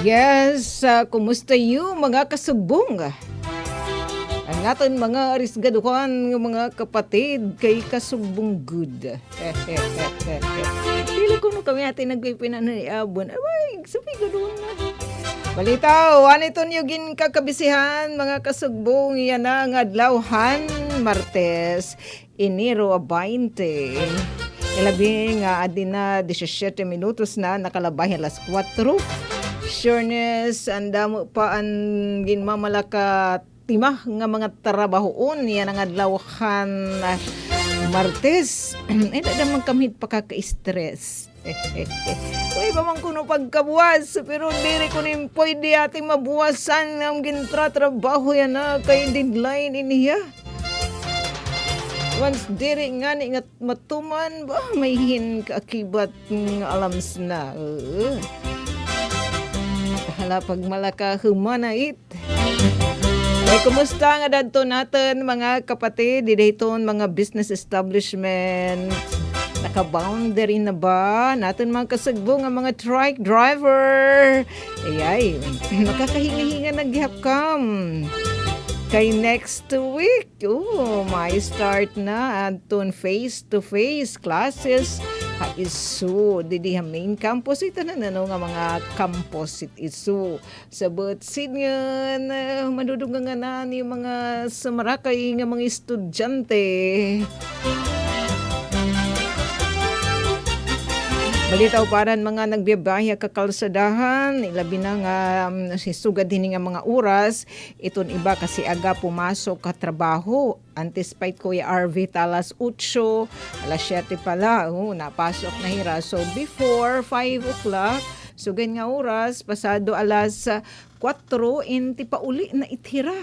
Yes, kumusta you mga kasubong? Ang aton mga arisgaduhan ng mga kapatid kay kasubong good. Dili ko no kami atin nagpipinan ni Abon. Ay, sabi ko doon na. Balitaw, ito niyo gin kakabisihan mga kasugbong yan ang adlawhan Martes, Enero 20. Ilabing adin na 17 minutos na nakalabay alas 4. Sureness, ang damo pa ang ginmamalaka timah nga mga trabahoon yan ang adlawhan Martes. Ay, naman kami pagkaka-stress. Uy, ba man kuno pagkabuwas, pero diri ko rin pwede ating mabuwasan ang gintratrabaho yan na kay deadline iniya. Once diri nga ni nga matuman, ba may hin kaakibat ng alams na. Hala pag malaka humanait. Ay, kumusta nga dadto natin mga kapatid, didayton mga business establishment, naka-boundary na ba natin mga kasagbo nga mga truck driver? Ay, makakahinga-hinga naghihapkam. Kay next week, may start na aton face-to-face classes. Isu, didi ha main campus ito na nga mga campus isu. Sabot sinyan, madudugang nga na ni mga samarakay nga mga estudyante. Balitaw paran mga nagbiyahe kakalsadahan, ilabi na nga sisugad din nga mga oras, iton iba kasi aga pumasok ka trabaho. Anticipate ko yung RV alas 8, alas 7 pala, napasok na hira. So before 5 o'clock, sugad nga oras, pasado alas 4, inti pa uli na itira.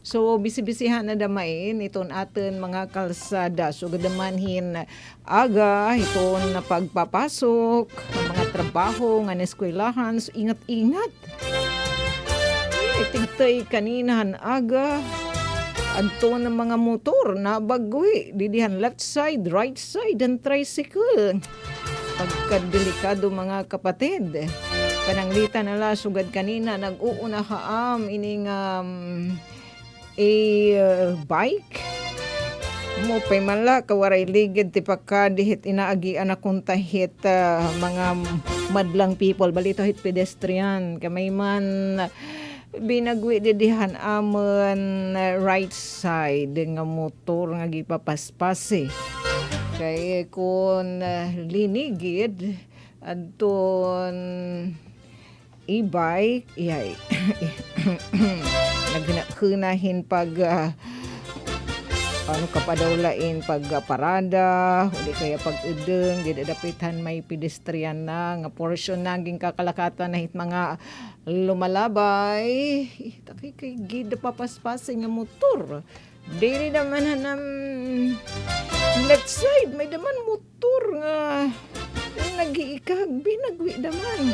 So, bisibisihan na damain iton atin mga kalsada. So, gadamanhin aga, iton na pagpapasok, ang mga trabaho, nga eskwelahan. So, ingat-ingat. Itigtay kaninahan aga. Adto ng mga motor na bagwi. Didihan left side, right side, and tricycle. Pagkadelikado mga kapatid. Pananglita nala sugad kanina nag-uuna haam ining bike mo pay mala kawaray ligid ti pakadihit inaagi anak kuntahit mga madlang people balito hit pedestrian kamay man binagwi didihan amon right side nga motor nga gipapaspas kay kun linigid adton e-bike iyay nagkunahin pag kapadawlain pag parada uli kaya pag udeng didadapitan may pedestrian na nga portion naging kakalakatan na hit mga lumalabay takay kay gid papaspasin nga motor diri naman hanam left side may daman motor nga nag-iikag binagwi naman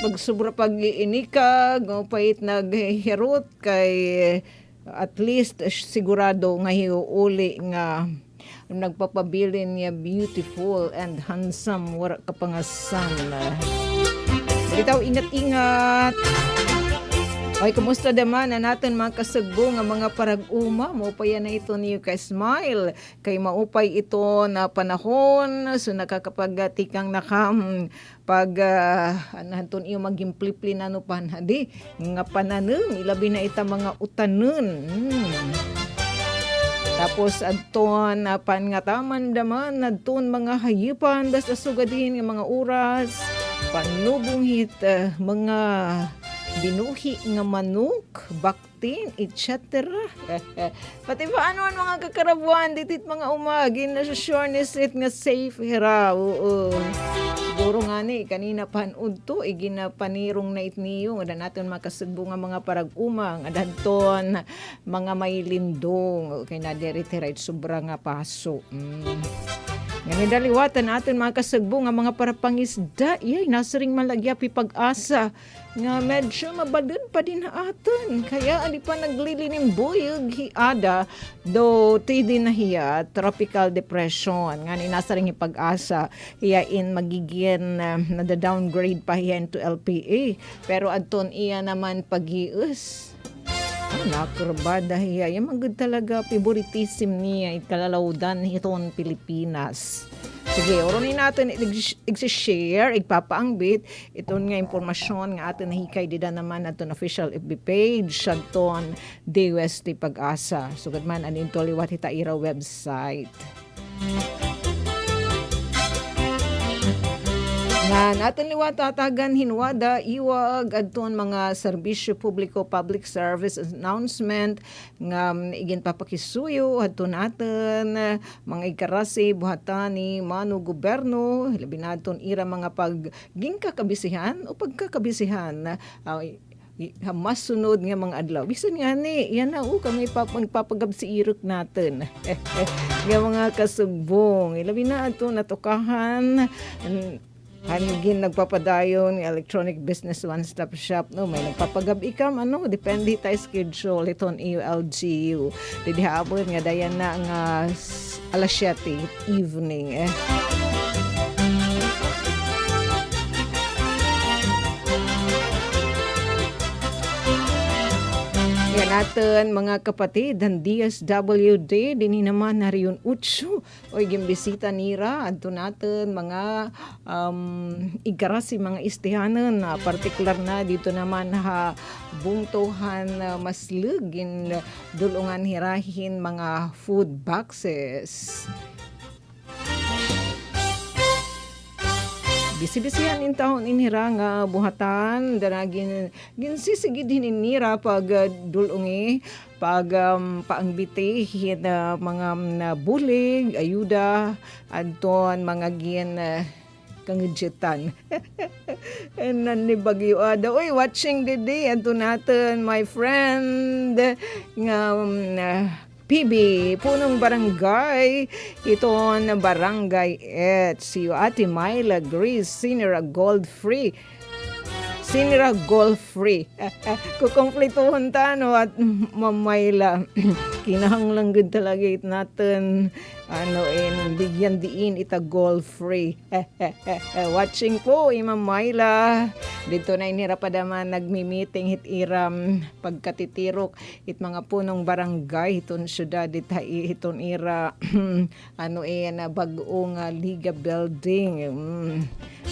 pag sobra pag-iinikag o pait naghirot kay at least sigurado nga hiuli nga nagpapabilin niya beautiful and handsome wala kapangasan bitaw ingat-ingat. Ay, kumusta naman na natin mga kasagbo nga mga parag-uma? Maupay na ito niyo kay Smile. Kay maupay ito na panahon. So nakakapagtikang nakam pag anahanton iyo magimplipli na no panhadi. Nga pananeng, ilabi na ita mga utanen. Tapos adton pangataman daman adton mga hayupan basta sugadin nga mga oras panlubong hit mga binuhi nga manok, baktin, etc. Pati ba ano ang mga kakarabuan ditit mga umagin na sureness it nga safe hira. Oo. Siguro nga ni kanina panood to ginapanirong na itniyo nga natin makasugbo nga mga parag-umang adadton mga may lindong okay na diri right sobra nga paso. Ngayon daliwatan natin mga kasugbo nga mga parapangisda, iyay nasaring malagyapi pag-asa nga medyo mabalun pa din aton. Kaya ali pa naglilinim buyog hiada do din na hiya tropical depression nga ni nasaring pag-asa hiyain magiging nada-downgrade pa hiyan to LPA. Pero adton iya naman pag-ius. Nakurbada hiya. Yung mga talaga favoritism niya ikalalawdan iton Pilipinas. Sige, oron natin i-share, ipapaangbit iton nga impormasyon nga atin nahikay dida naman aton official FB page aton DWST Pag-asa. Sugad man anin toliwat hitaira website. Nga natin liwat tatagan hinwada iwag adton mga serbisyo publiko public service announcement nga igin papakisuyo adton natin mga ikarasi buhatan ni manu gobyerno labi naton ira mga pagginkakabisihan o pagkakabisihan mas sunod nga mga adlaw. Bisan nga ni, yan na kami papagpapagab si irok natin. Nga mga kasubong. Ilabi na ito natukahan. Hanigin nagpapadayon ng electronic business one-stop shop no may nagpapagabi kam depende tayo schedule iton EULGU didi hapon nga dayan na nga alas 7 evening Yan natin mga kapatid, ang DSWD, din naman nariyon utso. O gimbisita nira, adto natin mga igarasi mga istihanan, partikular na dito naman bungtuhan maslugin, dulungan hirahin mga food boxes. Bisi-bisihan in taon inira nga buhatan danagin ginsisigid hininira pag dulungi pag paangbiti mga bulig ayuda adton mga gin kangidjetan. And ni Bagyo Ada. Uy, watching the day. Adto natin, my friend. Nga PB, punong barangay. Ito na barangay si Ate Myla Grace, Senior Gold Free. Senior Gold Free. Kukompletohon ta no at mamayla. Kinahanglang gud talaga natin bigyan diin ita gold free. Watching po Imam Myla. Dito na inira pa daman nagmi-meeting hit iram pagkatitirok it mga punong barangay iton syudad iton ira bag-ong Liga building.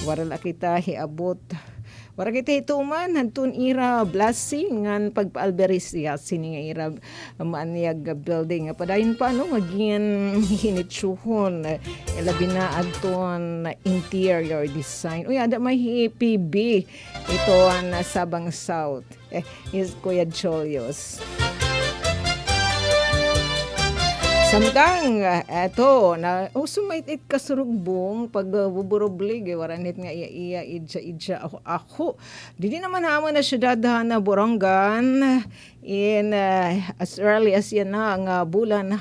Wala kita hiabot. Wara kita ituman hantun ira blessing ngan pagpaalberisya sini nga ira maanyag building padayon pa maging hinitsuhon labi na adton interior design. Uy ada may PB ito ang Sabang South is Kuya Cholios. Samtang eto na sumait it kasurugbong pag buburoblig waranit nga iya idja ako didi naman hamon na syudad na Borongan in as early as yan na nga bulan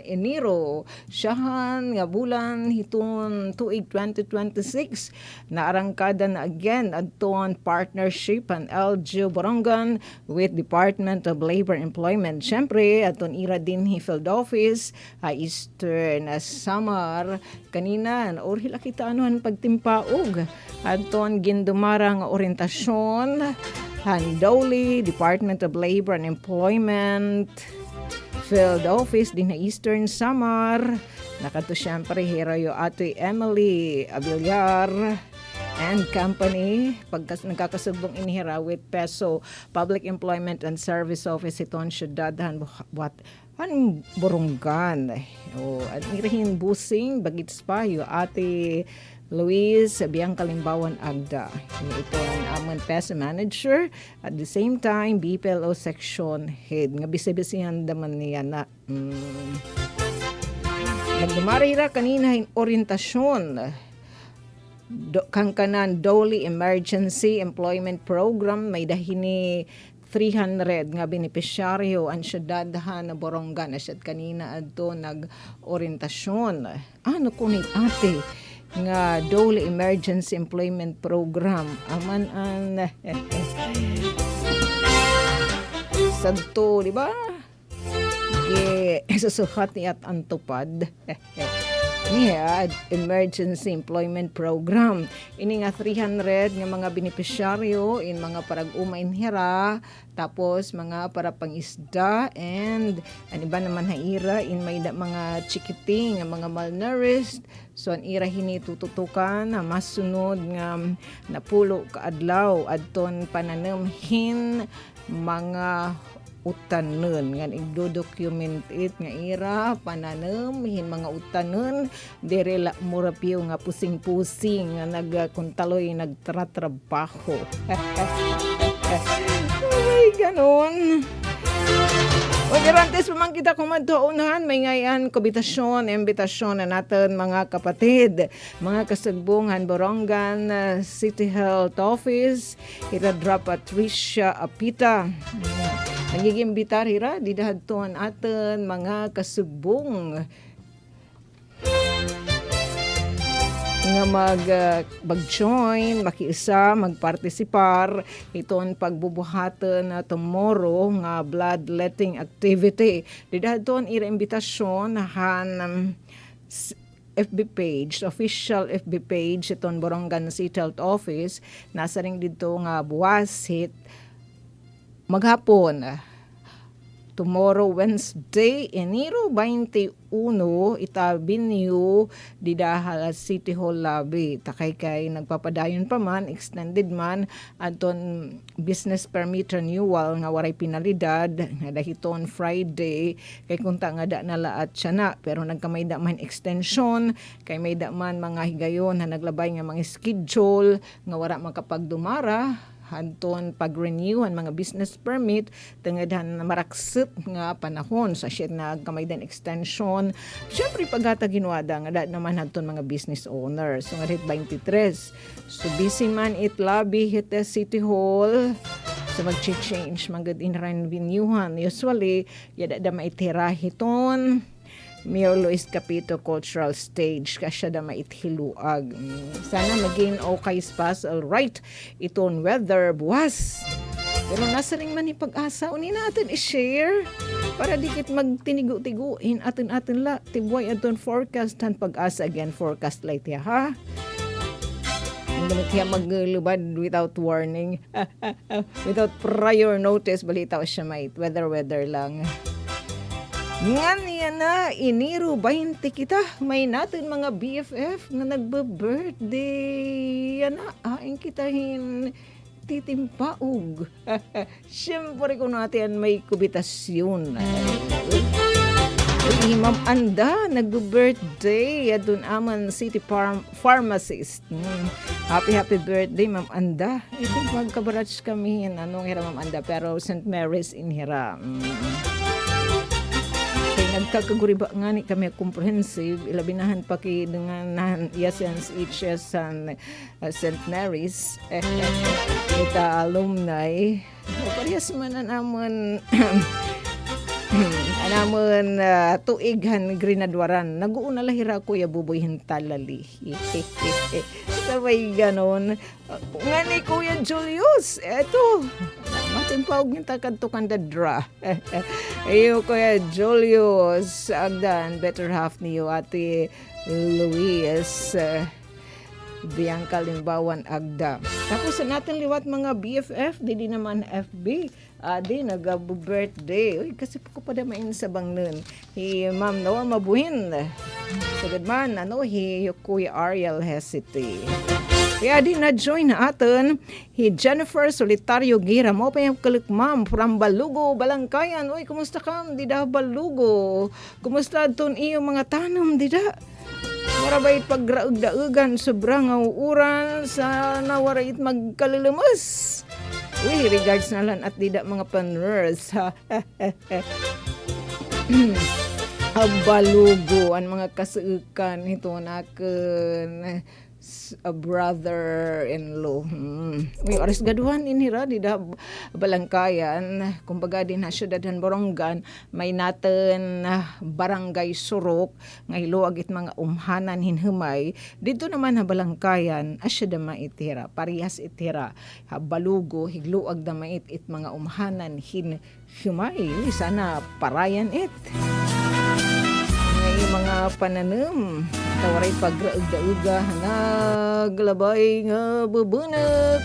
Enero siyahan nga bulan hiton tuig 2026 na arangkada na again adton partnership an LGU Borongan with Department of Labor Employment. Syempre aton ira din field office Eastern Samar kanina or hila kita anuhan pagtimpaog adton gindumarang orientasyon Handoli Department of Labor and Employment Field Office din na Eastern Samar nakato syempre hirayo atoy Emily Avillar and Company pagkas nagkakasugbong inihira with Peso Public Employment and Service Office iton syudad buhat Borongan. At irahin busing bagits pa yung Ate Luis Biyang Kalimbawan Agda. Ito ang amon PESA manager at the same time BPLO section head. Nga bisibisihan daman niya na nagdumarira kanina in orientasyon kang kanan Doli Emergency Employment Program may dahini 300 nga benepisyaryo ang syudadhan na Borongan na syud kanina adto nag-orientasyon. Ano kunit ate nga Dole Emergency Employment Program aman ang sadto, di ba? Susuhat niya at antupad. Niya, Emergency Employment Program. Ini nga 300 nga mga benepisyaryo in mga parag-umain hira, tapos mga para pangisda, and ang iba naman haira in may mga chikiting, nga mga malnourished. So ang ira hinitututukan na masunod nga napulo kaadlaw adton pananamhin mga utanon nga igdo-document it nga ira pananem hin mga utanon dire la murapyo nga pusing-pusing nga nagkuntaloy nagtratrabaho. Ay ganon. O garantes pamang kita kumadtoonan may ngayan imbitasyon na natin mga kapatid, mga kasagbungan Borongan City Health Office, Hiradra Patricia Apita. Nagigimbitar hira di dahadton aten mga kasugbong nga mag-join, makiisa, magpartisipar iton pagbubuhaton na tomorrow nga bloodletting activity. Didahadton ira imbitasyon han FB page, official FB page iton Borongan City Health Office. Nasa ring dito nga buwasit maghapon tomorrow Wednesday Enero 21 itabinyo di dahal City Hall lobby takay kay nagpapadayon pa man extended man adton business permit renewal nga waray penalidad nga dahiton Friday kay kunta nga da nala at syana pero nagkamay da man extension kay may da man mga higayon na naglabay nga mga schedule nga wara makapagdumara hanton pag-renew ang mga business permit tengedhan marakset nga panahon sa siya na kamaydan extension. Syempre pagata ginuada nga naman hanton mga business owners. So nga 23. So busy man it lobby hit the City Hall. So mag-change magad in renewhan. Usually yada da maitira hiton Mayor Luis Capito Cultural Stage kasya da maithiluag. Sana maging okay spas alright iton weather buwas. Pero nasa ring man pag-asa uni natin i-share para dikit magtinigo-tiguin atin la tibuay aton forecast tan pag-asa again forecast light ya ha. Hindi kaya maglubad without warning without prior notice balita siya may weather lang. Ngan yan na, Enero 20 kita, may natin mga BFF na nagbe-birthday. Yan na, aing kitahin titimpaog. Siyempre kung natin may kubitasyon. Ma'am Anda, nagbe-birthday. Doon aman City Pharmacist. Happy birthday, Ma'am Anda. I think magkabarats kami. Anong hira, Ma'am Anda? Pero St. Mary's in hira. Nagkakaguriba nga ni kami comprehensive ilabinahan pa kay dengan Yasens HS and St. Mary's ita alumni parehas man namon anamon tuighan grinadwaran naguuna lahira ko ya buboy hintalali sabay ganon nga ni Kuya Julius eto matin pa og takadtukan da dra ayo Kuya Julius agdan better half niyo ate Luis Bianca Limbawan Agda. Tapos sa natin liwat mga BFF, di naman FB. Di nag-birthday. Uy, kasi ko pa damain sa bangnan. Ma'am Noah Mabuhin. Sagad man, Kuya Ariel Hesity. Kaya di na-join na atin, Jennifer Solitario Gira. Mo pa yung kalik ma'am from Balugo, Balangkayan. Uy, kumusta ka? Di da Balugo. Kumusta doon iyong mga tanong? Di da? Marabay pagraug-daugan sobrang uuran sa nawarait magkalilimas. Uy, regards na lang at dida mga paners. Ang Balugo, ang mga kasukan ito nakin. brother-in-law. Uy, oras gaduhan inira di da balangkayan. Kumbaga din na syudadan Borongan may naten barangay Surok nga hiluag it mga umhanan hinhumay. Dito naman na balangkayan asya da maitira. Parihas itira. Balugo higluag da mait it mga umhanan hinhumay. Sana parayan it. Ngay mga pananam tawaray pagraug-dauga naglabay nga bubunak.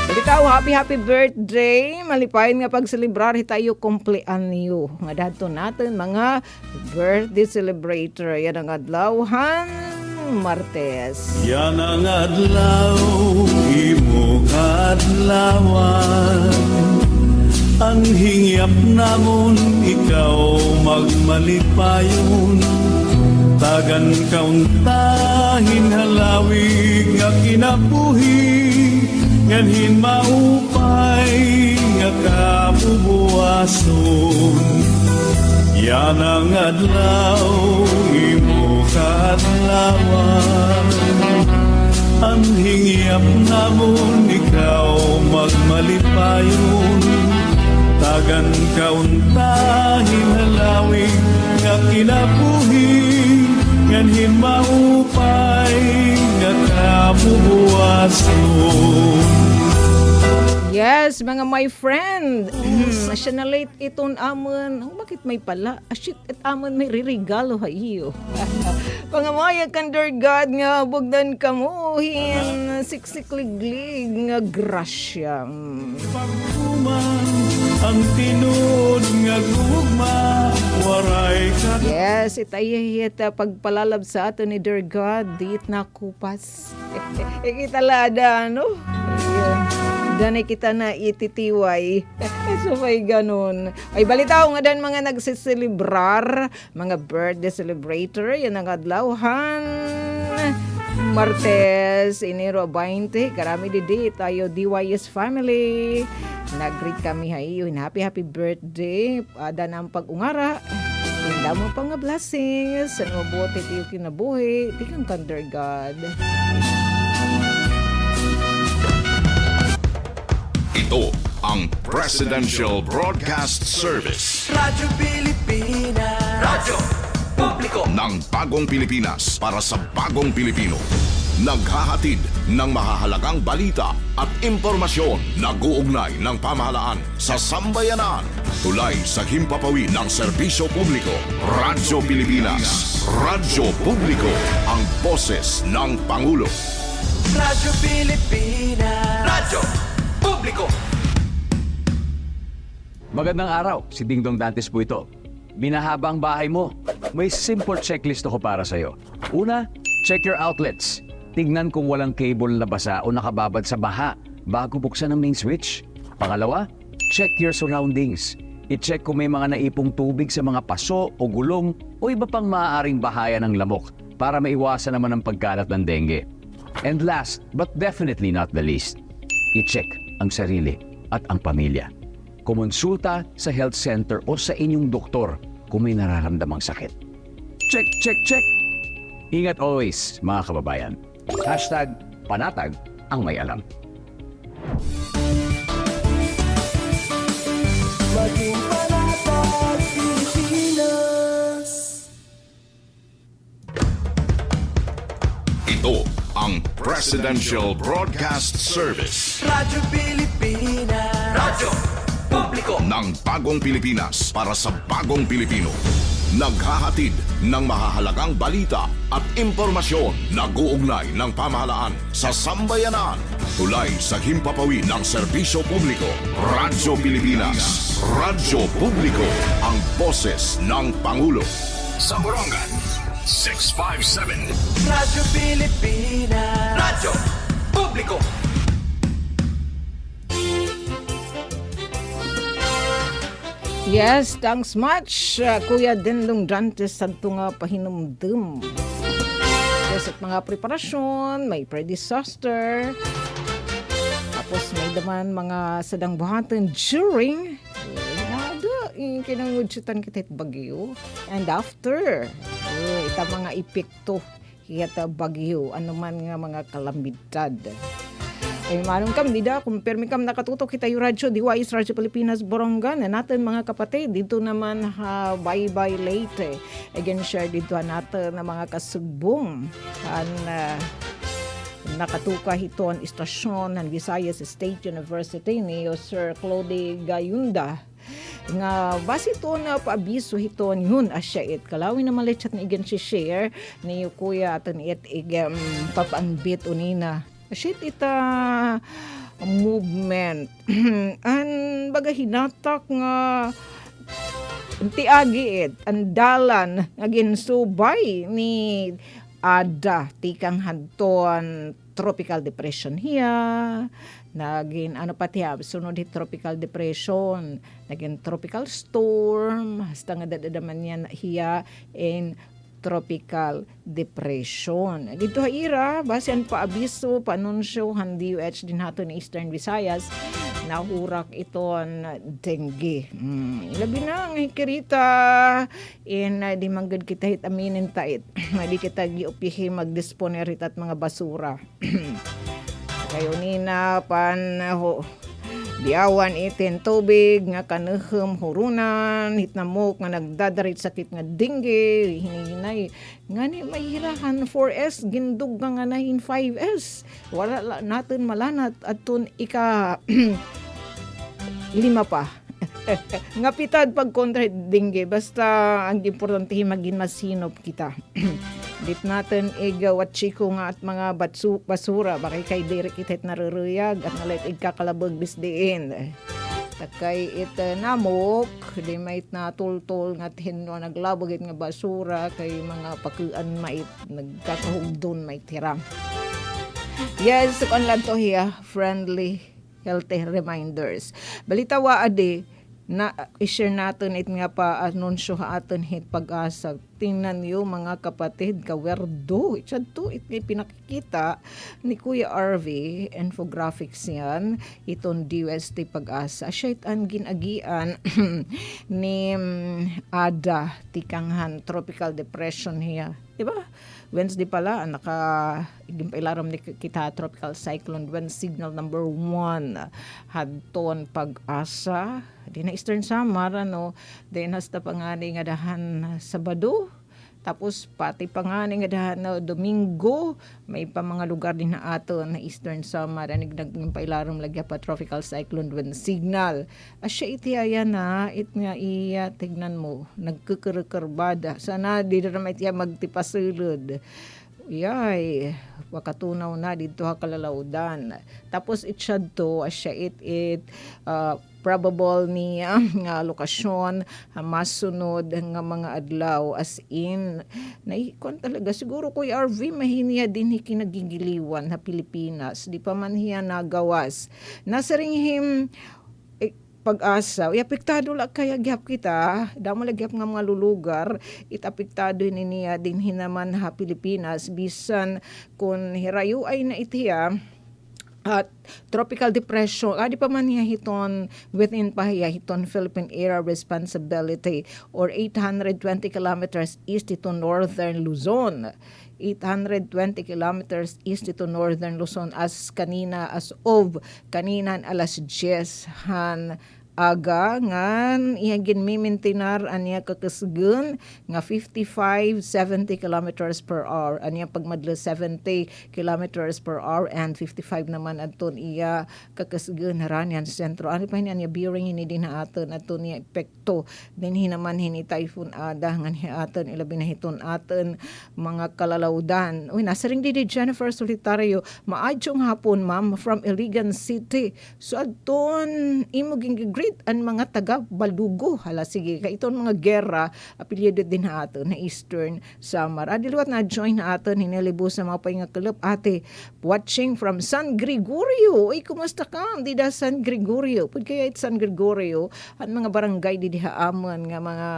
Balitaw, happy birthday. Malipayon nga pagselebrar tayo kumpleanyo. Nga dato natin mga birthday celebrator. Yan ang adlawhan Martes. Yan ang adlaw, imo kadlawan. Ang hingyap namon, ikaw magmalipayon. Tagan kauntahin halawig nga kinabuhi, nganhin maupay nga kabubuason. Yan ang adlaw, imo kaadlawan. Ang hingyap namon, ikaw magmalipayon. Tagan kauntahin halawig nga kinabuhi, nganhin maupay nga kabubuason. Yes, mga my friend. Asya na late iton amon. Bakit may pala? Asyit at amon may ririgalo ha iyo. Pangamaya kandir God nga bugdan kamuhin. Siksikliglig nga grasya. Pagkuman ang tinod nga gugma, waray ka. Yes, itayahit pagpalalab sa ato ni dear God. Diit na kupas. Ikitalada, no? Danay kita na ititiway. So may ganun. Ay balitaw nga dan mga nagsiselebrar, mga birthday celebrator, yan ang adlawhan Martes, Enero 20. Karami didi tayo DYS family. Nag-greet kami hayo. Happy birthday. Ada ng pag-ungara. Tinda mo pa nga blessings. Ano mabuti tiyo kinabuhi. Di kang thunder God. Ito ang Presidential Broadcast Service. Radyo Pilipinas. Radyo Publiko Ng Bagong Pilipinas para sa Bagong Pilipino. Naghahatid ng mahahalagang balita at impormasyon na guugnay ng pamahalaan sa sambayanan. Tulay sa himpapawi ng serbisyo publiko. Radyo Pilipinas. Radyo Publiko. Ang boses ng Pangulo. Radyo Pilipinas. Radyo Publiko. Magandang araw, si Dingdong Dantes po ito. Binahaba ang bahay mo. May simple checklist ako para sa'yo. Una, check your outlets. Tignan kung walang cable na basa o nakababad sa baha bago buksan ang main switch. Pangalawa, check your surroundings. I-check kung may mga naipong tubig sa mga paso o gulong o iba pang maaaring bahaya ng lamok para maiwasan naman ang pagkalat ng dengue. And last, but definitely not the least, i-check ang sarili at ang pamilya. Kumonsulta sa health center o sa inyong doktor kung may nararamdamang sakit. Check, check, check! Ingat always, mga kababayan. #panatag ang may alam. Maging panatag Pilipinas. Ito ang Presidential Broadcast Service. Radyo Pilipinas. Radyo Publiko Ng Bagong Pilipinas para sa Bagong Pilipino. Naghahatid ng mahahalagang balita at impormasyon na guugnay ng pamahalaan sa sambayanan. Tulay sa himpapawi ng serbisyo publiko. Radyo Pilipinas. Radyo Publiko. Ang boses ng Pangulo. Sa Borongan, 657. Radyo Pilipinas. Radyo Publiko. Yes, thanks much, Kuya Denlong Dantes sa nga pahinumdum. Yes, at mga preparasyon, may pre-disaster. Tapos may naman mga sadang buhatan during. Kinangudsutan kita it bagyo. And after, ita mga epekto hiyata bagyo, anuman nga mga kalamidad. Ay manong kam dida, kung permi kam nakatutok kita yung radyo, DYS Radyo Pilipinas Borongan, na natin mga kapatid, dito naman bye-bye late. Again, share dito natin na mga kasugbong, nakatuka hiton istasyon ng Visayas State University ni Sir Claude Gayunda. Nga base ito na paabiso hiton yun asya it kalawin na malichat na igen si share ni kuya aton it papangbit unina. Shit ita movement an baga hinatak nga tiagi it andalan agin subay ni ada tikang hanton tropical depression hiya naging ano pati sunod hit tropical depression naging tropical storm hasta nga dadadaman yan hiya in tropical depression. Dito haira, basean pa abiso, panunsyo, handi UH din hato ni Eastern Visayas, nahurak iton dengue. Labi na ang hikirita, di manggad kita hit aminin tait. Di kita giupihi magdisponerit at mga basura. Kayo nina, diawan itin tubig nga kanuhum hurunan hitnamok nga nagdadarit sakit nga dengue hinihinay nga ni mahirahan 4S gindug nga nahin 5S wala natin malanat atun ika 5 pa nga pitad pag kontra dengue basta ang importante maging masinop kita. Dit natin igawat chiko nga at mga basura bakay kay diri kita naruruyag at nalit igkakalabag bisdiin. Takay it namok di mait na tultol nga tinno naglabog it nga basura kay mga pakuan mait nagkakahugdon may tiram. Yes, kung lang to hiya, friendly healthy reminders. Balita wa ade na i-share natin it nga pa anunsyo aton hit pag-asa. Tingnan niyo mga kapatid, kawerdo. Ito pinakikita ni Kuya RV, infographics yan, itong DUST pag-asa. Siya itan ginagian ni Ada, tikanghan, tropical depression hiya. Diba? Wednesday pala, igimpailaram ni kita tropical cyclone when signal number 1 hadton pag-asa di na Eastern Samar then hasta pangani nga dahan Sabado tapos pati pangani nga dahan na Domingo may pa mga lugar din na ato na Eastern Samar naggimpailaram lagi pa tropical cyclone when signal asya iti ayan na it nga iya tignan mo nagkukurukurbada sana di na may tiya magtipasulod. Yay, wakatunaw na dito ha kalalaudan. Tapos itsyad to, asya probable niya nga lokasyon masunod nga mga adlaw as in naikon talaga siguro Kuya RV mahiniya din hikinagigiliwan na Pilipinas di pa man hiya nagawas nasa ringhim pag-asa, apektado lang kaya gyap kita, damo lang gyap nga mga lulugar, apektado niya din hinaman ha Pilipinas, bisan kung hirayo ay na itiya, at tropical depression, di pa man hiton within pa hiton Philippine Area Responsibility or 820 kilometers east ito northern Luzon. 820 kilometers east ito northern Luzon as kanina alas 10 han aga ngan iya ginmimintinar aniya kakasgun nga 55-70 kilometers per hour aniya pagmadlo 70 kilometers per hour and 55 naman aton iya kakasgun haranian sentro ani pa niya bearing ini din aton aton niya epekto din hinaman hini typhoon Ada ngan aton ilabi na hiton aton mga kalalawdan uy nasa ring di Jennifer Solitario maadjong hapon ma'am from Iligan City so aton imo greet ang mga taga Balugo hala sige kay iton mga gera apelyido din aton na Eastern Samar adiluwat na join aton hinilibo sa mga painga club ate watching from San Gregorio uy kumusta ka di da San Gregorio pud kaya it San Gregorio at mga barangay di dihaamon nga mga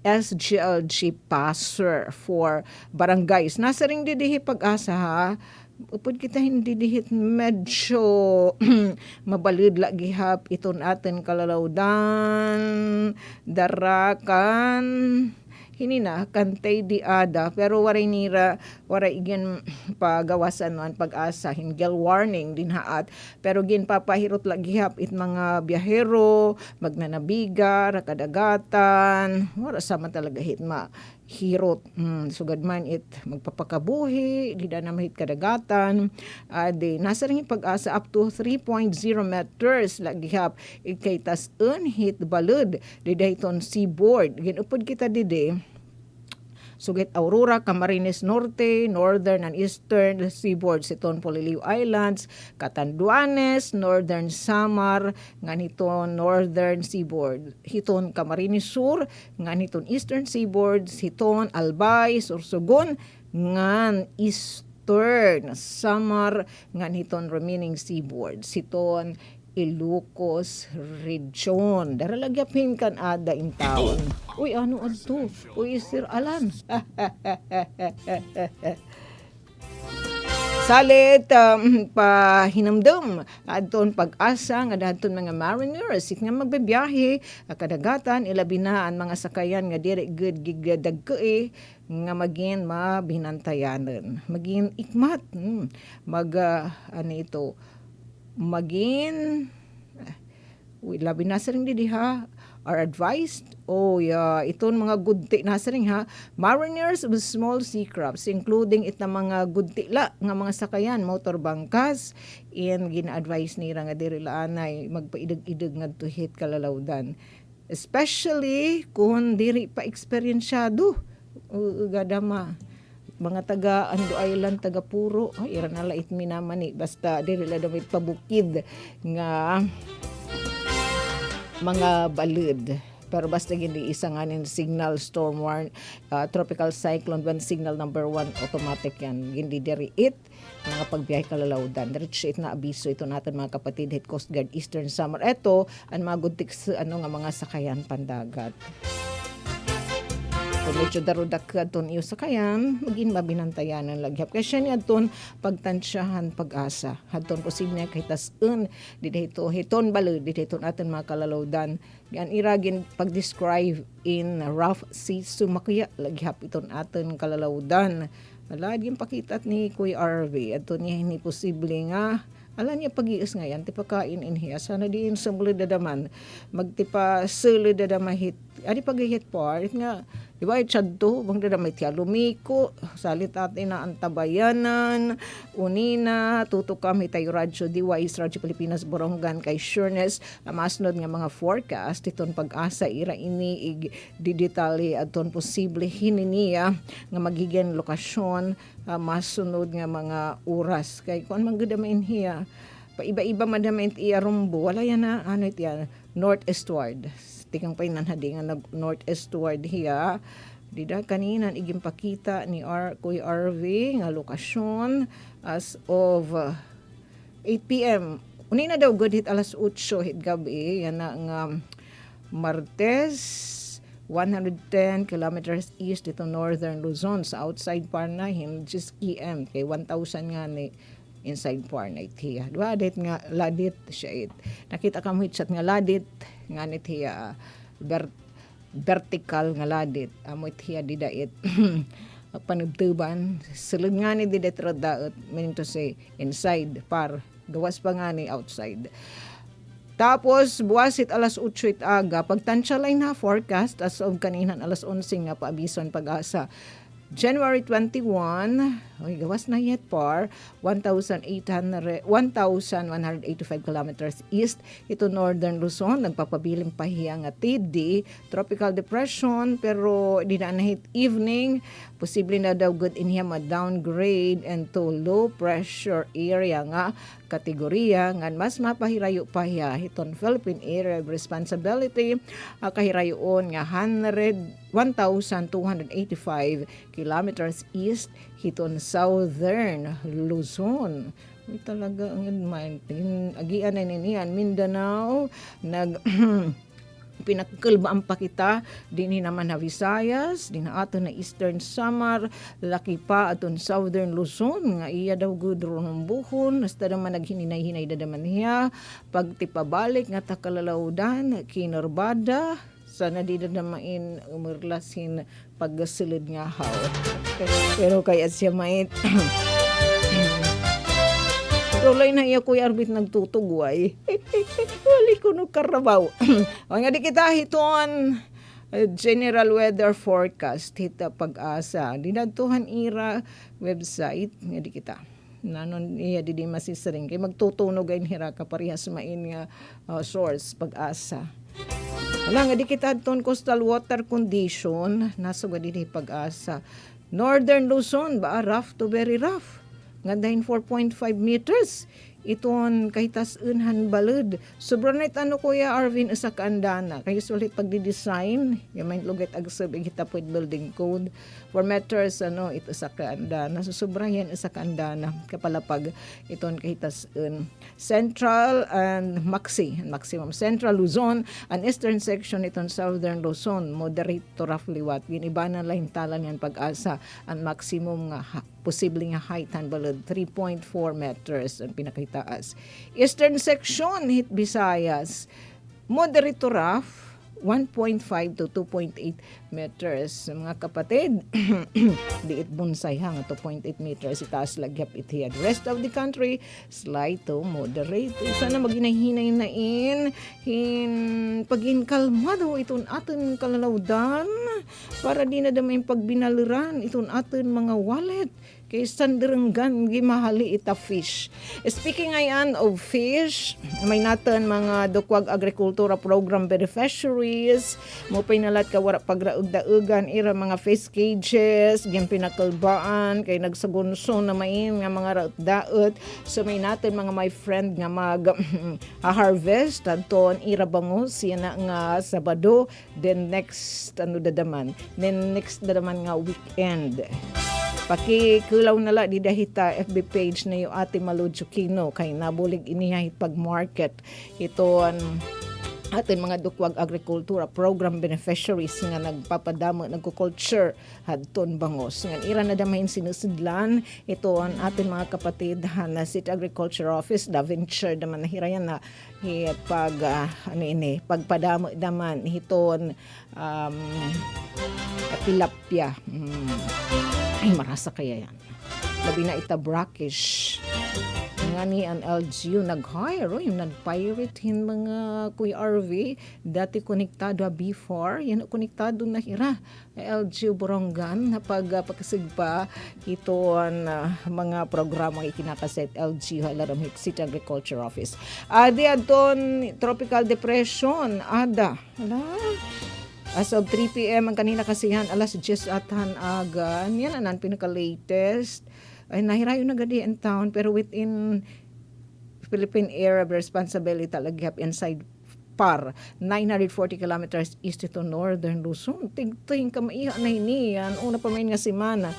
SGLG passer for barangays nasa ring didihi pag-asa ha upod kita hindi dihit medyo mabalid lagi hap iton atin kalalawdan darakan hinina kantay di ada pero waray nira waray igyan pagawasan man pag-asa hingel warning din haat pero gin papahirot lagi hap it mga biyahero magnanabiga rakadagatan wala sama talaga hitma hirot sugad man it magpapakabuhi di na mahit kadagatan di nasa ring pag-asa up to 3.0 meters lagi hap ikay tas-un hit balud di dayton seaboard ginupod kita dide sugit Aurora, Camarines Norte, Northern and Eastern Seaboard siton Poliliw Islands, Catanduanes, Northern Samar, nganiton Northern Seaboard, hiton Camarines Sur, nganiton Eastern Seaboard, hiton Albay, Sorsogon, ngan Eastern Samar, nganiton remaining seaboard, siton Ilocos Region. Daralagyapin kan ada in town. Uy, ano adto? Uy, Sir Alan. Salit pahinamdum adton pag-asa nga dadton mga mariners nga magbibiyahe kadagatan ilabi na ang mga sakayan nga diri good gigdagke nga maging mabinantayanan maging ikmat ano ito maging labi na sa rin diha are advised iton mga gudti na sa rin ha mariners with small sea crafts including ita mga gudti la nga mga sakayan motor bangkas and gina-advise nila nga diri laanay magpaidag-idag nga tuhit kalalawdan especially kung diri pa eksperyensyado gadama mga taga Ando Island, taga Puro, ira na lait minaman basta diri la damit pabukid nga mga balud. Pero basta gindi isa nga nin signal storm warn, tropical cyclone when signal number 1 automatic yan. Gindi diri it mga pagbiyahe kalalawdan. Diretso it na abiso ito natin mga kapatid Head Coast Guard Eastern Summer. Ito ang mga guntik nga mga sakayan pandagat. Kung medyo darudak aton iyo sakayan, maging mabinantayan ang lagyap. Kaya siya ni aton pagtansyahan pag-asa. Aton posible kay tas-un, dito hiton balud, dito aton mga kalalawdan. Yan iragin pag-describe in rough sea sumakya, lagyap iton aton kalalawdan. Wala, yung pakitat ni Kuya RV, aton niya hindi posible nga alam niya pag-iis ngayon, tipa kain in hiya. Sana diin sa muli dadaman. Magtipa suli dadamahit. Adi pag-ihit po, nga, di ba, itsadto, bang dadamahit ya, lumiko, salit atin na antabayanan, unina, tutukam, hitayo radyo, DYS, Radyo Pilipinas, Borongan, kay Sureness, masnod nga mga forecast, iton pag-asa, ira ini, digitali, aton posible hininiya, nga magiging lokasyon, masunod nga mga oras. Kay kung magdamain hiya, paiba-iba madamain iya rumbo, wala yan na, ano ito yan, north-eastward. Tikang pa inanhadi nga north-eastward hiya. Dida kanina, iging pakita ni Kuya RV, nga lokasyon as of 8 p.m. Unina daw, good hit alas 8 hit gabi, yan na nga Martes, 110 kilometers east dito northern Luzon sa outside Parnahin just km kay 1,000 nga ni inside Parnay tiya dua dit nga ladit siya it nakita ka mo chat nga ladit nga ni tiya vertical nga ladit amo tiya dida it panubtuban sulod nga ni dida tradaot meaning to say inside par gawas pa nga ni outside. Tapos, buwasit alas 8 aga, pagtansya line na forecast as of kaninan alas 11 nga paabison pag-asa. January 21, gawas na yet par, 1,185 kilometers east, ito northern Luzon, nagpapabiling pahiya nga TD, tropical depression, pero di na hit evening, posible na daw good in him downgrade into low pressure area nga kategorya nga mas mapahirayo pa hiya hiton Philippine Area of Responsibility kahirayoon nga 1,285 kilometers east hiton southern Luzon. May talaga ang maintain agian na niyan Mindanao nag pinakkalbaan pa kita din naman na Visayas, din ato na Eastern Samar, laki pa aton Southern Luzon, nga iya daw gudro ng buhon, hasta naman naghininay-hinay dadaman niya, pagtipabalik nga takalalawdan, Kinurbada, sana di na main umurlasin paggasulod nga haw. Pero kaya siya mait Rolay na iya Kuya Arbit nagtutugway. Wali ko no karabaw. O nga di kita hiton general weather forecast hita pag-asa. Dinadtuhan ira website nga di kita. Nanon iya di masisaring kay magtutunog ay hira ka parehas main nga source pag-asa. Wala nga di kita ton coastal water condition nasa ga di pag-asa. Northern Luzon ba rough to very rough. Nga dahin 4.5 meters. Iton kahitas unhan balud. Sobrang na ano Kuya Arvin isa ka andana. Kaya usually pagdi-design, yung may lugat agsab igitapod building code. 4 meters ito isa ka andana. So sobrang yan isa ka andana. Kapalapag iton kahitas Central and maximum Central Luzon and Eastern section iton Southern Luzon. Moderate to rough liwat. Giniba na lang talan yan pag-asa. Ang maximum nga posibleng height and balud 3.4 meters ang pinakitaas. Eastern section hit Visayas moderate to rough 1.5 to 2.8 meters. Mga kapatid, diit bonsai hang 2.8 meters itaas lagyap itiad. Rest of the country slight to moderate. Sana maginahinay na pagin kalmado iton aton kalalawdan para di na damay pagbinaliran iton aton mga wallet kay sandirenggan gimahali ita fish. Speaking ayan of fish, may natin mga dukwag agrikultura program beneficiaries, mo pinalat ka wara pagraug-daugan ira mga fish cages, gin pinakalbaan kay nagsagunso na main nga mga raut-daot. So may natin mga my friend nga mag harvest adton ira bangus yan na nga Sabado, then next dadaman. Then next dadaman nga weekend. Pakikulaw nala di dahita FB page na yung Ate Malu Chukino kay nabulig inihahit pag-market ito atin mga dukwag agrikultura program beneficiaries nga nagpapadamo nagko-culture hadton bangos nga ira na damahin sinusidlan ito ang atin mga kapatid na City Agriculture Office da venture naman nahirayan na pagpadamo daman hiton tilapia ay marasa kaya yan labi na ita brackish nga ni ang LGU nag-hire yung nag-pirate hin mga Kuya RV dati konektado before yan konektado na hira LGU Borongan na pagkasigpa ito ang mga programa ikinakaset LGU Halaramhit City Agriculture Office di adton tropical depression ada as of 3 p.m. ang kanina kasihan alas 10 atan aga yan anan pinaka-latest ay nahirayo na gadi in town pero within Philippine area of responsibility talaga inside par 940 kilometers east to northern Luzon tigting kamaiha na hiniyan una pa may nga simana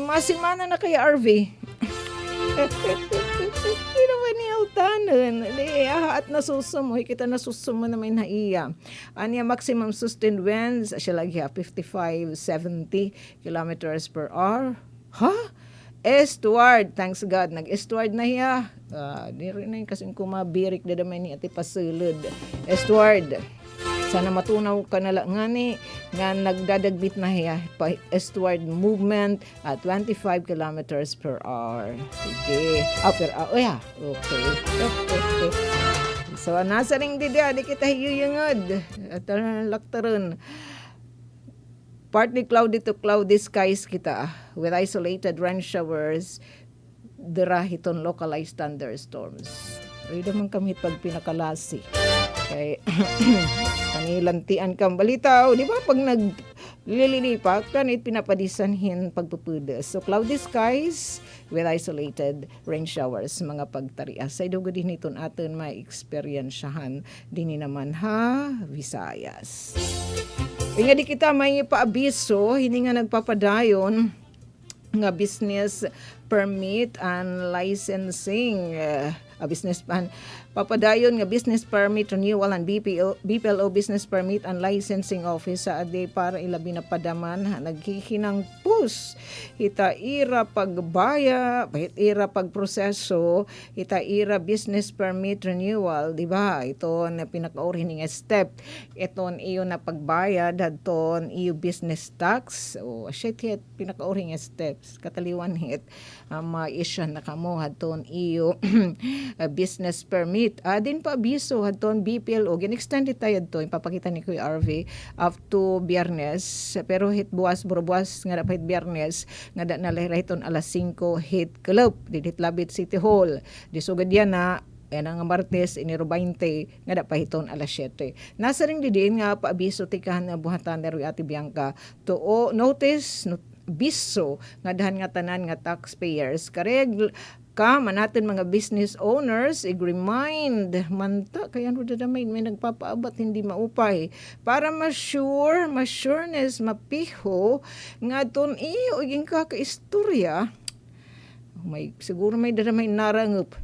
masimana na kaya RV hindi naman niyautanan at nasusumoy kita nasusumo na may naiya anya maximum sustained winds siya lagi 55-70 kilometers per hour eastward, thanks God, nag-eastward na hiya. Di rin na yung kasing kumabirik na damay ni ati pasulod. Eastward. Sana matunaw ka na lang nga nagdadagbit na hiya. Eastward movement at 25 kilometers per hour. Sige. Per hour. Okay. So, nasa ring di kita hiyuyungod. At laktaron. Partly cloudy to cloudy skies kita with isolated rain showers dirahiton localized thunderstorms. Ay naman kami pag pinakalasi. Kay panilantian kang balitaw, di ba pag naglilipak kanit pinapadisanhin pagpupudas. So cloudy skies with isolated rain showers mga pagtarias. Say dugo din iton aton may experiensyahan din naman Visayas. Nga di kita may paabiso, hindi nga nagpapadayon nga business permit and licensing business plan. Papadayon nga business permit renewal and BPLO business permit and licensing office sa ade para ilabi na padaman naghihinang pus. Hita ira pagbaya, ira pagproseso, hita ira business permit renewal, di ba? Ito na pinaka-orining step. Iton iyo na pagbayad hadton iyo business tax. O shit hit pinaka-orining steps. Kataliwan hit ma-issue na kamo hadton iyo business permit. Din pa abiso hadton BPLO gin-extend tayo to ipapakita ni Kuya RV up to Biyernes pero hit buwas buwas nga dapat Biyernes nga da na lahirayton alas 5 hit club didit Labit City Hall disugad yan na nga Martes iniro 20 nga da pahiton alas 7. Nasa ring didiin nga paabiso tikahan nga buhatan ni Ate Bianca to notice biso nga dahan nga tanan nga taxpayers kareg ka manatin mga business owners i-remind manta kaya ano dadamay may nagpapaabat hindi maupay para ma-sureness mapiho nga ton iyo iging kakaistorya may siguro may dadamay narangup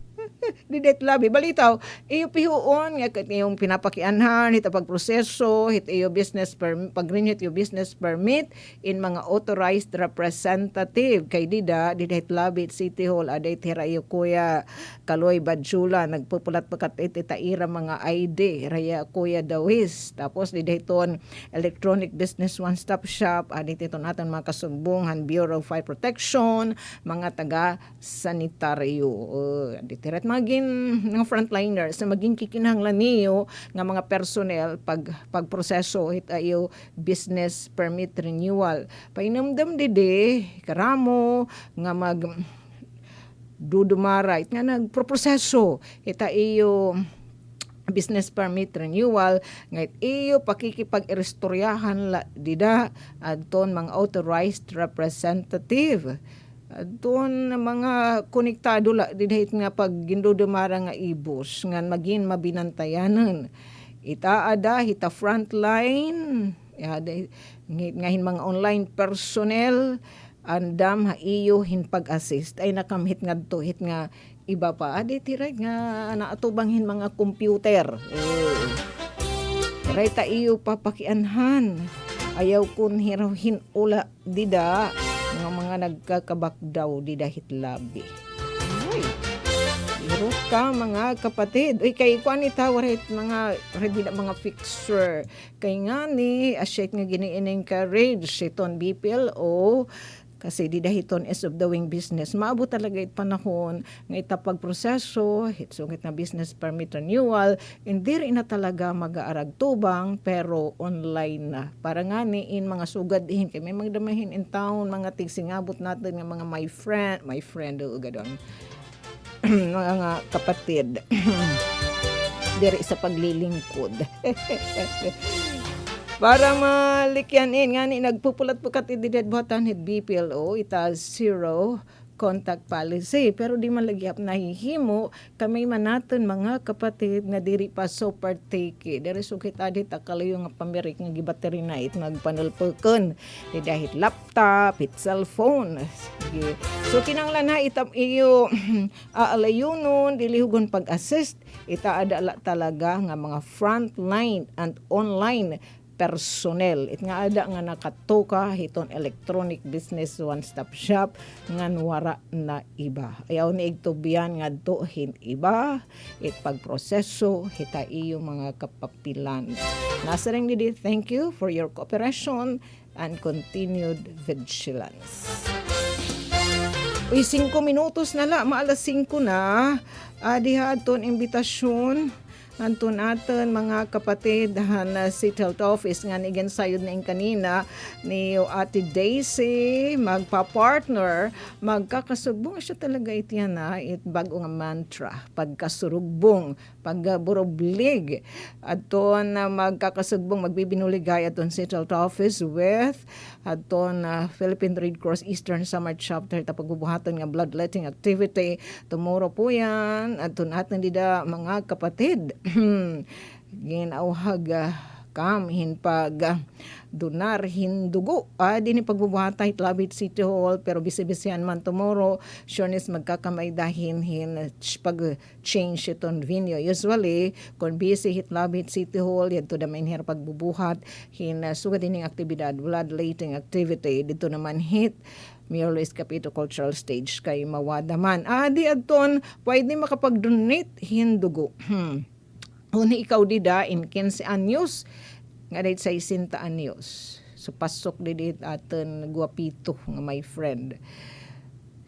didet labi balitaw iyo pihuon nga kat yung pinapakianhan hit pagproseso hit iyo business permit pag-renew your business permit in mga authorized representative kay didait Labit City Hall aday tira iyo Kuya Kaloy Badjula nagpupulat pakat itaira mga ID raya Kuya Dawis tapos didaiton electronic business one stop shop aday titon aton mga kasumbungan Bureau of Fire Protection mga taga sanitaryo ditirat maging mga frontliners na maging kikinahanglan niyo nga mga personnel pagproseso it ayo business permit renewal painamdam dide karamo nga mag dudumara it nga nagproproseso ita iyo business permit renewal ngait iyo pakikipag-irestoryahan la dida adton mga authorized representative doon mga konektado la didahit nga pag gindudumara nga ibos nga maging mabinantayanan itaada hita frontline ngahin mga online personnel andam ha iyo hin pag-assist ay nakamhit ngadto hit nga iba pa adi tiray nga naatubanghin mga computer tiray ta iyo papakianhan ayaw kun hirohin ula dida nga mga nagkakabak daw di dahit labi. Ay, irot ka mga kapatid. Uy, kay kuan ni tawarit mga ready na mga fixture. Kay nga ni, asyik nga gini-encourage iton BPLO kasi di dahiton is of doing business. Maabot talaga it panahon nga itapag proseso, hitsungit na business permit renewal, hindi rin na talaga mag-aarag tubang pero online na. Para nga in mga sugadihin, kay may magdamahin in town, mga tigsingabot natin ng mga my friend, gadon, mga kapatid. Diri sa paglilingkod. Para malikyanin nga ni nagpupulat-pukat idided buhatan hit BPLO ita zero contact policy pero di malagyap nahihimo kami manaton mga kapatid nga diri pa so partake diri sukit adi ta kalayo nga pamirik nga gibattery na it nagpanulpukon di dahit laptop it cellphone sige. So kinanglan na itam iyo aalayunon dilihugon pag-assist ita ada talaga nga mga frontline and online personnel. It nga ada nga nakatoka hiton electronic business one-stop shop nga wara na iba. Ayaw ni igtubian nga dohin iba. It pagproseso hita iyo mga kapapilan. Nasa ring didi, thank you for your cooperation and continued vigilance. Uy, 5 minutos na la, maalas 5 na. Diha aton imbitasyon Antun aton mga kapatid na City Health Office nga nigan sayod na kanina ni Ate Daisy magpa-partner magkakasugbong siya talaga itiyan na it bago nga mantra pagkasurugbong pagburoblig aton magkakasugbong magbibinuligay aton City Health Office with aton Philippine Red Cross Eastern Summer Chapter ta pagbubuhaton nga bloodletting activity tomorrow po yan aton aton dida mga kapatid ginauhag kam hin pag donar hindugo din pagbubuhatay Labit City Hall pero bisi-bisihan man tomorrow sureness magkakamay dahin hin pag change iton venue usually kung busy hit Labit City Hall yadto naman her pagbubuhat hin sugad ining aktibidad bloodletting activity dito naman hit Mayor Luis Capito Cultural Stage kay mawadaman. Di adton pwede makapag-donate hindugo. Huni ikaw dida in 15 anyos nga dahil sa 60 anyos. So pasok didit aton guwapito nga my friend.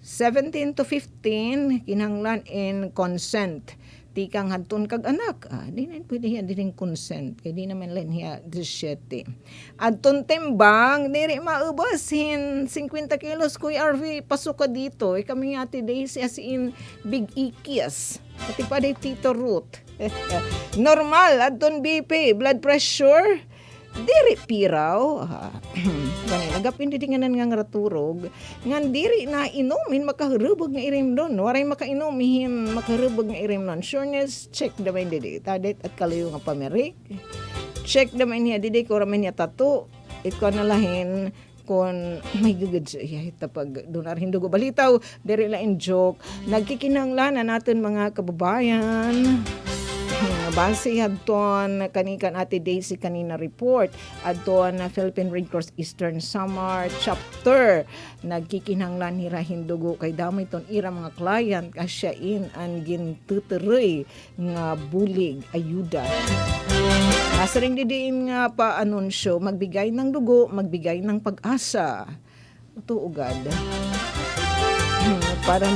17 to 15 kinahanglan in consent. Ti kang hadton kag anak. Di na pwede hiya din consent. Kaya di naman lang hiya 17. Adton timbang, diri maubos hin 50 kilos Kuya RV pasok ka dito. Kami ati Daisy as in big ikis. Pati pa di Tito Ruth. Normal, adton BP, blood pressure. Diri piraw. Ganun, nagapin di nga nga raturog. Ngan diri na inumin makaharubog nga irim doon. Waray makainumin makaharubog nga irim doon. Sureness, check naman didi. Tadet at kalayo nga pamerik. Check naman niya didi ko raman niya tato. Ikaw na lahin kung may gugod siya pag donar hindugo balitaw. Diri la in joke. Nagkikinanglan na natin mga kababayan. Base adton kanikan Ate Daisy kanina report adton Philippine Red Cross Eastern Samar chapter nagkikinahanglan hira hindugo kay damay ton ira mga client kasyain ang gintuturoy nga bulig ayuda. Nasa ring didiin nga pa anunsyo magbigay ng dugo, magbigay ng pag-asa. Ito ugad. Para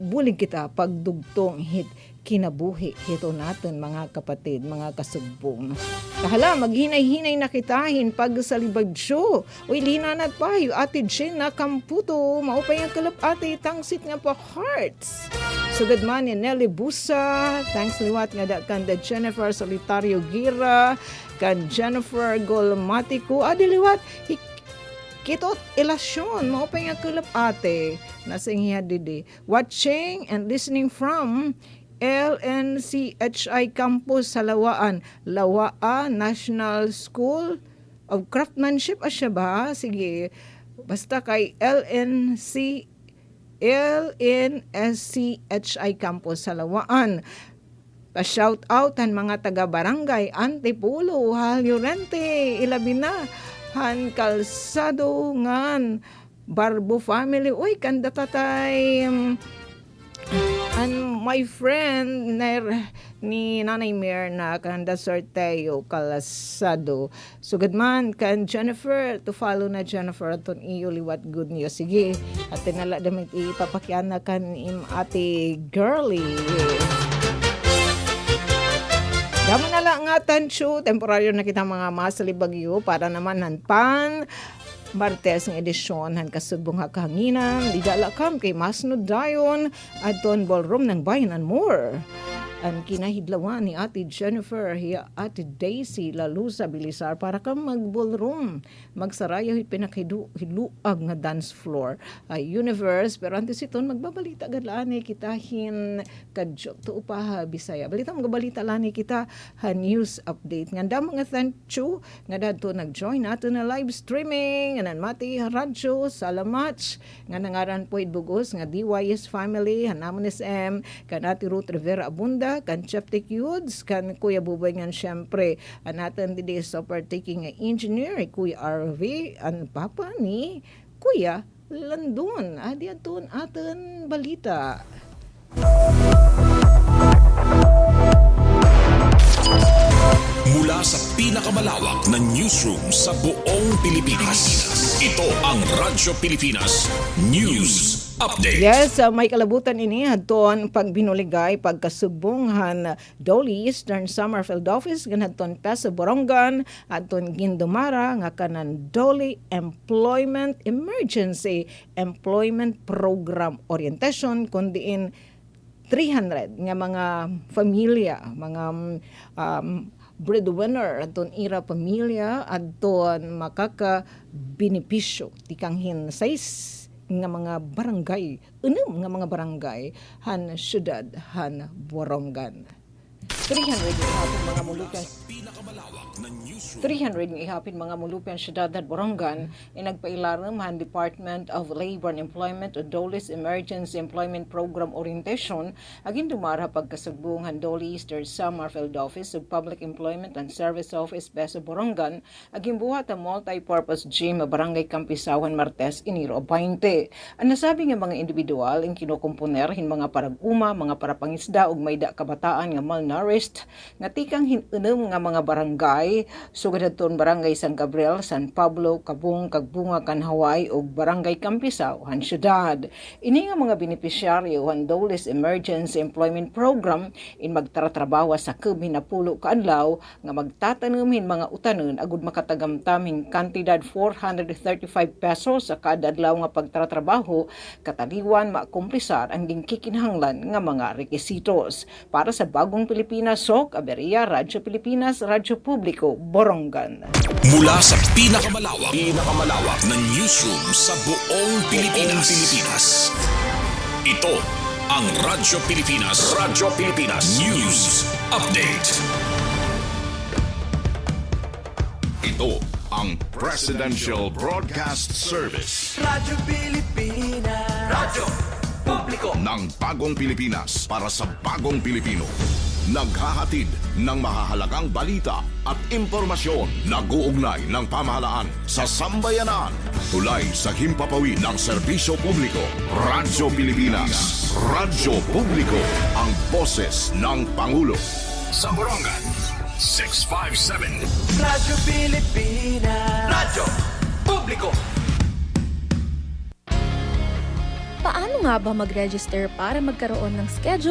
bulig kita pagdugtong hit kinabuhi hito natin mga kapatid, mga kasugbong. Kahala, maghinay-hinay na kitahin pag sa libadyo. Uy, linanat pa yung Ate Jen na kamputo. Maupay ang kalap ate, tangsit nga pa hearts. Sugad man ni Nelly Busa. Thanks liwat nga da kan da Jennifer Solitario Gira. Kan Jennifer Golmatico. Liwat, kitot ilasyon. Maupay ang kalap ate. Nasinghiya didi. Watching and listening from LNCHI Campus sa Lawaan. Lawaan National School of Craftsmanship. Asya ba? Sige. Basta kay LNCHI Campus sa Lawaan. Pa-shout out ang mga taga-barangay Antipulo, Halyurente, Ilabina, Han Calzado, Ngan, Barbo Family. Uy, kanda tatay. And my friend ni Nanay Mir na kanda Sorteo Calzado. Sugad man kan Jennifer to follow na Jennifer aton iyo liwat good news. Sige, at tinala damit ipapakyan na kan ate girly. Damo na lang nga tansyo, temporaryo na kita mga masalibagyo para naman hanpan Martes ng edisyon han kasubong kahanginan, digala kam kay Masnud Dayon, adton ballroom ng bayan and more. Ang kinahidlawan ni Ate Jennifer, hiya Ate Daisy Lalusa Bilisar para ka mag-ballroom. Magsarayo pinakhiluag nga dance floor. Universe, pero antes iton magbabalita gadlani kita hin kadyo to upaha Bisaya. Balita magabalita lani kita ha news update. Nganda mga thank you nga dadto nag-join nato na live streaming nganan mati radyo salamat nga nangaran po idbugos nga DYS family hanamon SM kan Ate Ruth Rivera Abunda kan Chaptic Youths, kan Kuya Buboy nga syempre, ang atin didi super taking engineer, Kuya RV, ang papa ni Kuya Landon. Adi aton atin balita. Mula sa pinakamalawak na newsroom sa buong Pilipinas. Ito ang Radyo Pilipinas News Update. Yes, may kalabutan ini hadton pagbinuligay pagkasugbonghan Doli Eastern Summerfield Office ganadton pa sa Borongan adton gindumara nga kanan Doli Employment Emergency Employment Program Orientation kundiin 300 nga mga pamilya, mga breadwinner adton ira pamilya adton makaka-benepisyo tikanghin sais nga mga barangay, nga mga barangay han syudad han Borongan. 300 yung mga mulukan. 300 ng ihapin mga mulupian syudad at Borongan ay nagpailaram ang Department of Labor and Employment o DOLE's Emergency Employment Program Orientation aging dumara pagkasugbong Handolis Third Summer Field Office of Public Employment and Service Office Beso Borongan aging buhat ang multi-purpose gym Barangay Campisawan Martes Enero 20. Ang nasabi nga mga individual ang kinukomponer hin mga parag-uma, mga parapangisda ug mayda kabataan nga malnourished nga tikang hinunom nga mga barangay sugadaton Barangay San Gabriel, San Pablo, Kabung, Kagbunga, Kanhaway ug Barangay Campisao, han syudad. Ini nga mga benepisyaryo han DOLE's Emergency Employment Program in magtratrabaho sa kabinapulo kaadlaw nga magtatanumin mga utanon agud makatagamtaming kantidad 435 pesos sa kada adlaw nga pagtratrabaho kataliwan makumplisar ang gingkikinahanglan nga mga rekisitos. Para sa Bagong Pilipinas, Sok Aberia, Radyo Pilipinas, Radyo Publiko, Borongan. Mula sa pinakamalawak na newsroom sa buong Pilipinas. Ito ang Radyo Pilipinas News Update. Ito ang Presidential Broadcast Service Radyo Pilipinas. Radyo Publiko. ng Bagong Pilipinas para sa Bagong Pilipino. Naghahatid ng mahahalagang balita at impormasyon. Nag-uugnay ng pamahalaan sa sambayanan. Tulay sa himpapawid ng serbisyo publiko. Radyo Pilipinas. Radyo Publiko. Ang boses ng Pangulo. Sa Borongan, 657. Radyo Pilipinas. Radyo Publiko. Paano nga ba mag-register para magkaroon ng schedule